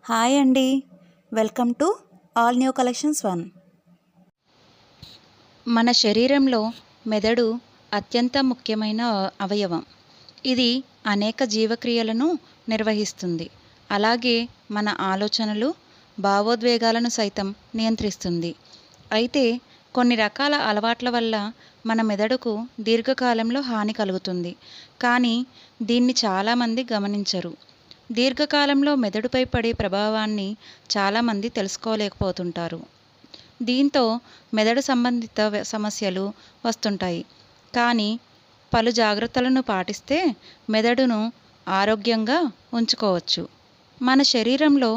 Hi అండి, welcome to all new collections one. మన శరీరంలో మెదడు అత్యంత ముఖ్యమైన అవయవం. ఇది అనేక జీవక్రియలను నిర్వహిస్తుంది. అలాగే మన ఆలోచనలు, భావోద్వేగాలను సైతం నియంత్రిస్తుంది. అయితే కొన్ని రకాల అలవాట్ల వల్ల మన మెదడుకు దీర్ఘకాలంలో హాని కలుగుతుంది. కానీ దీన్ని చాలామంది గమనించరు. దీర్ఘకాలంలో మెదడుపై పడే ప్రభావాన్ని చాలామంది తెలుసుకోలేకపోతుంటారు. దీంతో మెదడు సంబంధిత సమస్యలు వస్తుంటాయి. కానీ పలు జాగ్రత్తలను పాటిస్తే మెదడును ఆరోగ్యంగా ఉంచుకోవచ్చు. మన శరీరంలో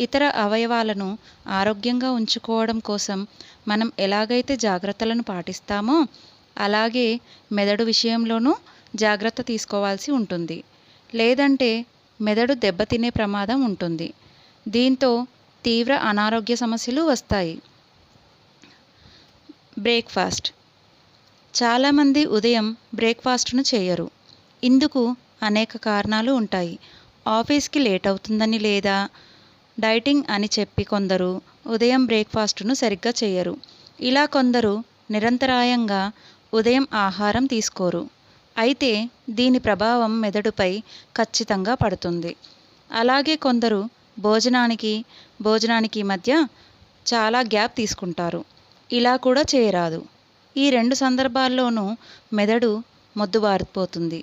ఇతర అవయవాలను ఆరోగ్యంగా ఉంచుకోవడం కోసం మనం ఎలాగైతే జాగ్రత్తలను పాటిస్తామో అలాగే మెదడు విషయంలోనూ జాగ్రత్త తీసుకోవాల్సి ఉంటుంది. లేదంటే మెదడు దెబ్బతినే ప్రమాదం ఉంటుంది. దీంతో తీవ్ర అనారోగ్య సమస్యలు వస్తాయి. బ్రేక్ఫాస్ట్. చాలామంది ఉదయం బ్రేక్ఫాస్ట్ను చేయరు. ఇందుకు అనేక కారణాలు ఉంటాయి. ఆఫీస్కి లేట్ అవుతుందని లేదా డైటింగ్ అని చెప్పి కొందరు ఉదయం బ్రేక్ఫాస్ట్ను సరిగ్గా చేయరు. ఇలా కొందరు నిరంతరాయంగా ఉదయం ఆహారం తీసుకోరు. అయితే దీని ప్రభావం మెదడుపై ఖచ్చితంగా పడుతుంది. అలాగే కొందరు భోజనానికి మధ్య చాలా గ్యాప్ తీసుకుంటారు. ఇలా కూడా చేయరాదు. ఈ రెండు సందర్భాల్లోనూ మెదడు మొద్దుబారిపోతుంది.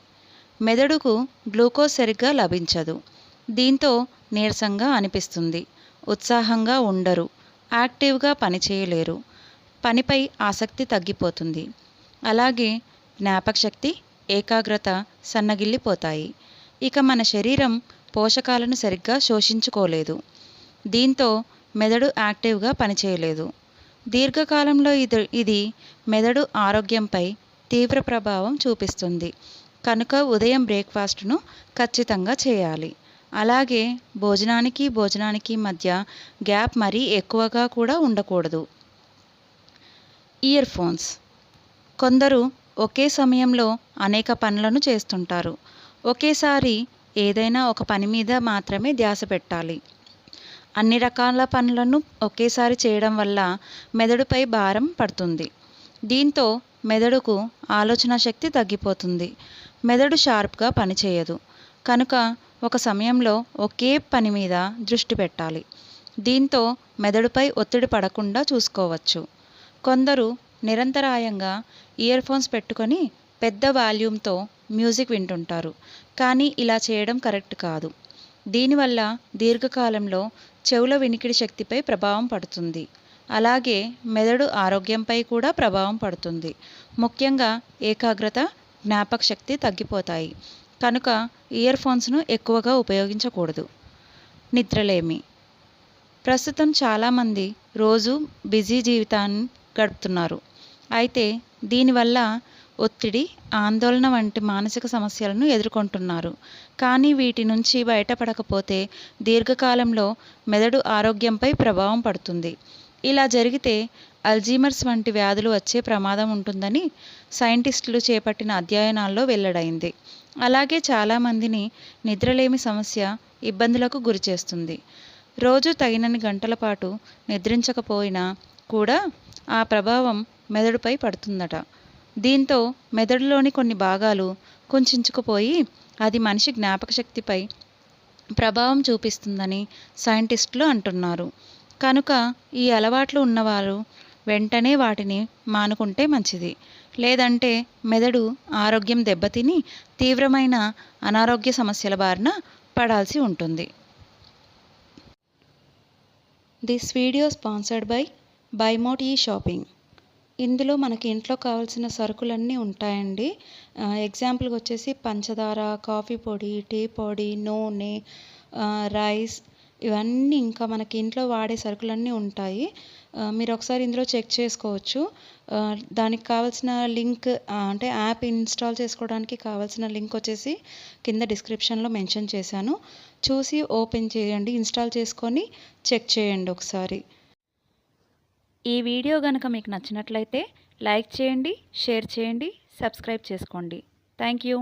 మెదడుకు గ్లూకోజ్ సరిగ్గా లభించదు. దీంతో నీరసంగా అనిపిస్తుంది. ఉత్సాహంగా ఉండరు. యాక్టివ్గా పనిచేయలేరు. పనిపై ఆసక్తి తగ్గిపోతుంది. అలాగే జ్ఞాపకశక్తి, ఏకాగ్రత సన్నగిల్లిపోతాయి. ఇక మన శరీరం పోషకాలను సరిగ్గా శోషించుకోలేదు. దీంతో మెదడు యాక్టివ్గా పనిచేయలేదు. దీర్ఘకాలంలో ఇది మెదడు ఆరోగ్యంపై తీవ్ర ప్రభావం చూపిస్తుంది. కనుక ఉదయం బ్రేక్ఫాస్ట్ను ఖచ్చితంగా చేయాలి. అలాగే భోజనానికి మధ్య గ్యాప్ మరీ ఎక్కువగా కూడా ఉండకూడదు. Ear phones. కొందరు ఒకే సమయంలో అనేక పనులను చేస్తుంటారు. ఒకేసారి ఏదైనా ఒక పని మీద మాత్రమే ధ్యాస పెట్టాలి. అన్ని రకాల పనులను ఒకేసారి చేయడం వల్ల మెదడుపై భారం పడుతుంది. దీంతో మెదడుకు ఆలోచన శక్తి తగ్గిపోతుంది. మెదడు షార్ప్గా పనిచేయదు. కనుక ఒక సమయంలో ఒకే పని మీద దృష్టి పెట్టాలి. దీంతో మెదడుపై ఒత్తిడి పడకుండా చూసుకోవచ్చు. కొందరు నిరంతరాయంగా ఇయర్ ఫోన్స్ పెట్టుకొని పెద్ద వాల్యూమ్తో మ్యూజిక్ వింటుంటారు. కానీ ఇలా చేయడం కరెక్ట్ కాదు. దీనివల్ల దీర్ఘకాలంలో చెవుల వినికిడి శక్తిపై ప్రభావం పడుతుంది. అలాగే మెదడు ఆరోగ్యంపై కూడా ప్రభావం పడుతుంది. ముఖ్యంగా ఏకాగ్రత, జ్ఞాపక శక్తి తగ్గిపోతాయి. కనుక ఇయర్ ఫోన్స్ను ఎక్కువగా ఉపయోగించకూడదు. నిద్రలేమి. ప్రస్తుతం చాలామంది రోజు బిజీ జీవితాన్ని గడుపుతున్నారు. అయితే దీనివల్ల ఒత్తిడి, ఆందోళన వంటి మానసిక సమస్యలను ఎదుర్కొంటున్నారు. కానీ వీటి నుంచి బయటపడకపోతే దీర్ఘకాలంలో మెదడు ఆరోగ్యంపై ప్రభావం పడుతుంది. ఇలా జరిగితే అల్జీమర్స్ వంటి వ్యాధులు వచ్చే ప్రమాదం ఉంటుందని సైంటిస్టులు చేపట్టిన అధ్యయనాల్లో వెల్లడైంది. అలాగే చాలామందిని నిద్రలేమి సమస్య ఇబ్బందులకు గురిచేస్తుంది. రోజు తగినన్ని గంటల పాటు నిద్రించకపోయినా కూడా ఆ ప్రభావం మెదడుపై పడుతుందట. దీంతో మెదడులోని కొన్ని భాగాలు కుంచుకుపోయి అది మనిషి జ్ఞాపకశక్తిపై ప్రభావం చూపిస్తుందని సైంటిస్టులు అంటున్నారు. కనుక ఈ అలవాట్లు ఉన్నవారు వెంటనే వాటిని మానుకుంటే మంచిది. లేదంటే మెదడు ఆరోగ్యం దెబ్బతిని తీవ్రమైన అనారోగ్య సమస్యల బారిన పడాల్సి ఉంటుంది. దిస్ వీడియో స్పాన్సర్డ్ బై బైమోట్ ఈ షాపింగ్. ఇందులో మనకి ఇంట్లో కావాల్సిన సరుకులన్నీ ఉంటాయండి. ఎగ్జాంపుల్గా వచ్చేసి పంచదార, కాఫీ పొడి, టీ పొడి, నూనె, రైస్, ఇవన్నీ ఇంకా మనకి ఇంట్లో వాడే సరుకులన్నీ ఉంటాయి. మీరు ఒకసారి ఇందులో చెక్ చేసుకోవచ్చు. దానికి కావాల్సిన లింక్ అంటే యాప్ ఇన్స్టాల్ చేసుకోవడానికి కావాల్సిన లింక్ వచ్చేసి కింద డిస్క్రిప్షన్లో మెన్షన్ చేశాను. చూసి ఓపెన్ చేయండి, ఇన్స్టాల్ చేసుకొని చెక్ చేయండి ఒకసారి. ఈ వీడియో కనుక మీకు నచ్చినట్లయితే లైక్ చేయండి, షేర్ చేయండి, సబ్స్క్రైబ్ చేసుకోండి. Thank you.